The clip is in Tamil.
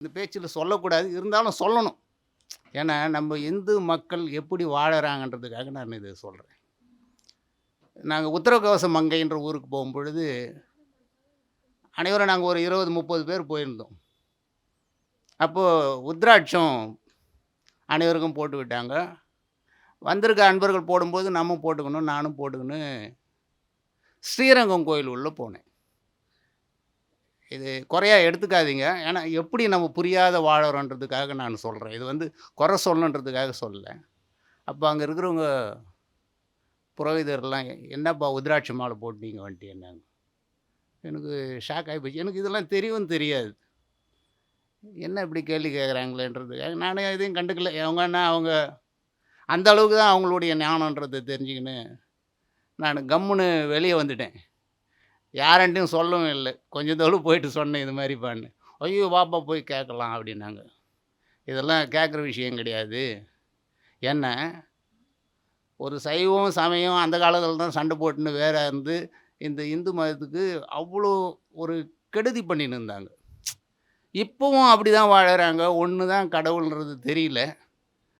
இந்த பேச்சில் சொல்லக்கூடாது, இருந்தாலும் சொல்லணும். ஏன்னா, நம்ம இந்து மக்கள் எப்படி வாழறாங்கன்றதுக்காக நான் இத சொல்றேன். நாங்க உத்தரகோச மங்கைன்ற ஊருக்கு போகும்பொழுது, அனைவரும் நாங்க ஒரு 20, 30 பேர் போயிருந்தோம். அப்போ உத்ராட்சம் அனைவருக்கும் போட்டு விட்டாங்க. வந்திருக்க அன்பர்கள் போடும்போது நம்மும் போட்டுக்கணும், நானும் போட்டுக்கன்னு ஸ்ரீரங்கம் கோயில் உள்ள போனேன். இது குறையா எடுத்துக்காதீங்க. ஏன்னா, எப்படி நம்ம புரியாத வாழறோன்றதுக்காக நான் சொல்றேன். இது வந்து குறை சொல்லணுன்றதுக்காக சொல்லல. அப்ப அங்க இருக்கிறவங்க புரோகிதர்லாம், "என்னப்பா உதிராட்ச மாலை போட்டு நீங்க வந்துட்டீங்கன்னாங்க." எனக்கு ஷாக் ஆகி போச்சு. எனக்கு இதெல்லாம் தெரியவும் தெரியாது. என்ன இப்படி கேள்வி கேட்குறாங்களேன்றதுக்காக நானே எதையும் கண்டுக்கல. அவங்கன்னா அவங்க அந்த அளவுக்கு தான் அவங்களுடைய ஞானன்றத தெரிஞ்சுக்கின்னு, நானு கம்முன்னு வெளிய வந்துட்டேன். யார்ன்ட்டயும் சொல்லவும் இல்ல. கொஞ்சம் தொலைவு போயிட்டு சொன்னேன் இது மாரிப்பான்னு. "ஐயோ! வாப்பா போய் கேட்கலாம்" அப்படின்னாங்க. இதெல்லாம் கேட்குற விஷயம் கிடையாது. ஏன்னா, ஒரு சைவம், சமயம் அந்த காலத்தில தான் சண்டை போட்டுன்னு வேற இருந்து, இந்த இந்து மதத்துக்கு அவ்வளோ ஒரு கெடுதி பண்ணின்னு இருந்தாங்க. இப்பவும் அப்படிதான் வாழறாங்க. ஒண்ணு தான் கடவுள்ன்றது தெரியல.